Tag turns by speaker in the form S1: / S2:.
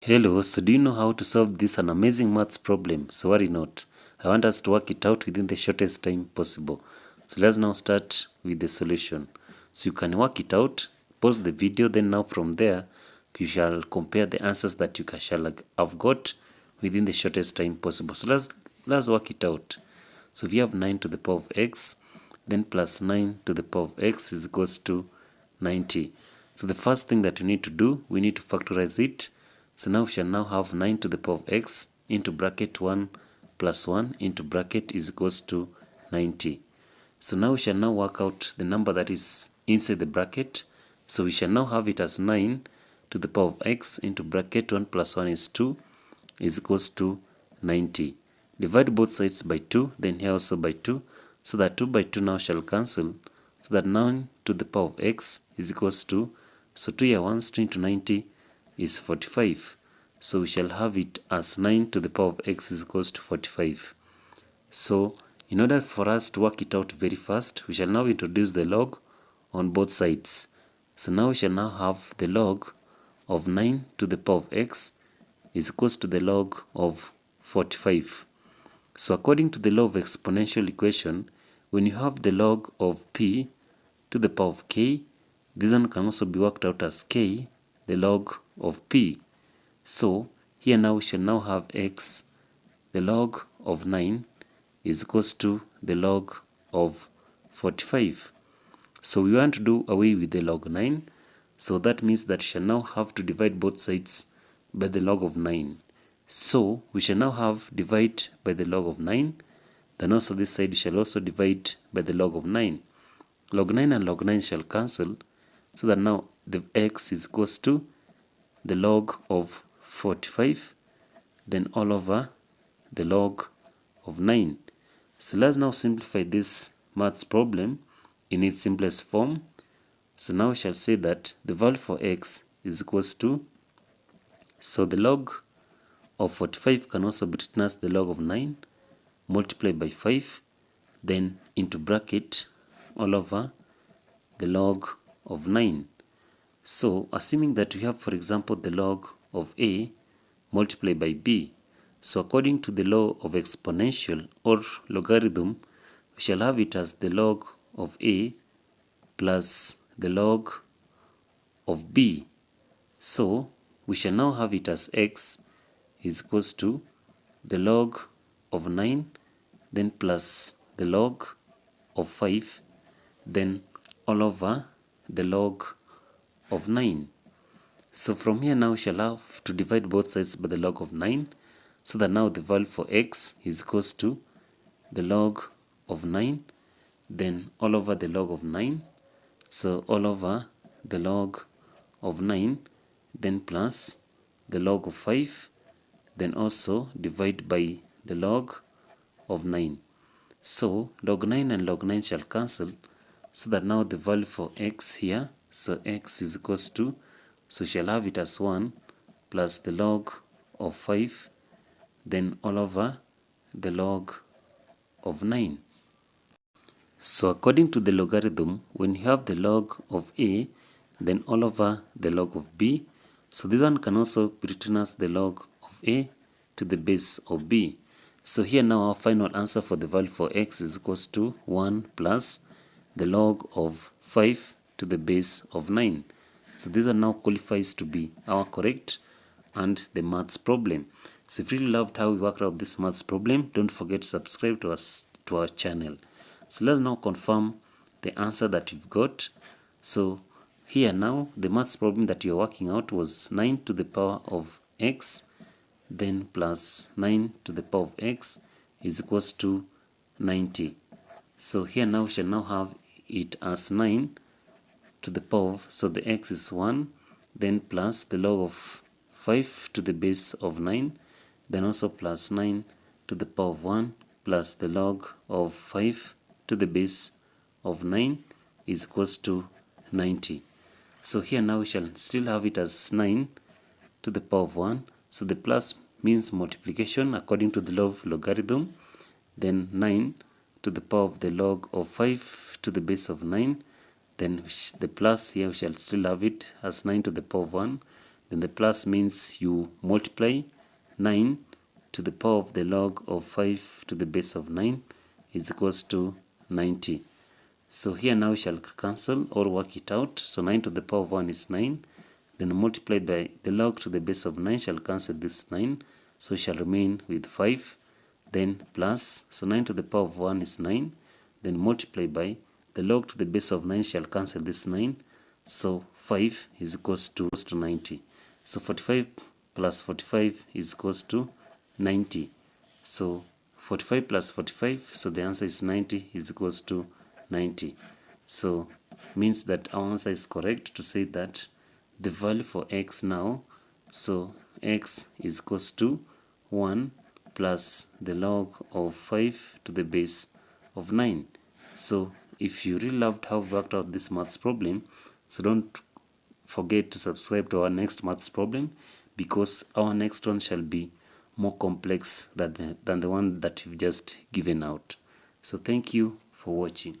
S1: Hello, so do you know how to solve this an amazing maths problem? So worry not. I want us to work it out within the shortest time possible. So let's now start with the solution. So you can work it out, pause the video, then now from there, you shall compare the answers that shall have got within the shortest time possible. So let's work it out. So if you have 9 to the power of x, then plus 9 to the power of x is equals to 90. So the first thing that we need to do, we need to factorize it. So now we shall now have 9 to the power of x into bracket 1 plus 1 into bracket is equals to 90. So now we shall now work out the number that is inside the bracket. So we shall now have it as 9 to the power of x into bracket 1 plus 1 is 2 is equals to 90. Divide both sides by 2, then here also by 2. So that 2 by 2 now shall cancel. So that 9 to the power of x is equals to, so 2 here once, 2 into 90 is 45. So we shall have it as 9 to the power of x is equals to 45. So in order for us to work it out very fast, we shall now introduce the log on both sides. So now we shall now have the log of 9 to the power of x is equals to the log of 45. So according to the law of exponential equation, when you have the log of p to the power of k, this one can also be worked out as k, the log of p. So here now we shall now have x, the log of 9 is equals to the log of 45. So we want to do away with the log 9. So that means that we shall now have to divide both sides by the log of 9. So we shall now have divide by the log of 9. Then also this side we shall also divide by the log of 9. Log 9 and log 9 shall cancel. So that now the x is equals to the log of 45, then all over the log of 9. So let's now simplify this maths problem in its simplest form. So now we shall say that the value for x is equals to, so the log of 45 can also be written as the log of 9 multiplied by 5, then into bracket all over the log of 9. So assuming that we have, for example, the log of a multiplied by b, so according to the law of exponential or logarithm, we shall have it as the log of a plus the log of b. So we shall now have it as x is equals to the log of 9, then plus the log of 5, then all over the log of 9. So from here now we shall have to divide both sides by the log of 9, so that now the value for x is equals to the log of 9, then all over the log of 9, so all over the log of 9, then plus the log of 5, then also divide by the log of 9. So log 9 and log 9 shall cancel, so that now the value for x here, so x is equals to, so shall have it as 1 plus the log of 5, then all over the log of 9. So according to the logarithm, when you have the log of a, then all over the log of b, so this one can also be written as the log of a to the base of b. So here now our final answer for the value for x is equals to 1 plus the log of 5 to the base of 9. So this one now qualifies to be our correct and the maths problem. So if you really loved how we worked out this maths problem, don't forget to subscribe to our channel. So let's now confirm the answer that you've got. So here now the maths problem that you're working out was 9 to the power of x, then plus 9 to the power of x is equals to 90. So here now we shall now have it as 9 to the power of, so the x is 1, then plus the log of 5 to the base of 9, then also plus 9 to the power of 1 plus the log of 5 to the base of 9 is equals to 90. So here now we shall still have it as 9 to the power of 1. So the plus means multiplication according to the law of logarithm. Then 9 to the power of the log of 5 to the base of 9. Then the plus here we shall still have it as 9 to the power of 1. then the plus means you multiply 9 to the power of the log of 5 to the base of 9 is equals to 90. So here now we shall cancel or work it out. So 9 to the power of 1 is 9. Then multiplied by the log to the base of 9 shall cancel this 9. So shall remain with 5. Then plus, so 9 to the power of 1 is 9. Then multiply by the log to the base of 9 shall cancel this 9. So 5 is equals to 90. So 45 plus 45 is equals to 90. So 45 plus 45, so the answer is 90 is equals to 90. So means that our answer is correct to say that the value for x now, so x is equals to 1 plus the log of 5 to the base of 9. So if you really loved how we worked out this maths problem, so don't forget to subscribe to our next maths problem, because our next one shall be more complex than the one that you've just given out. So thank you for watching.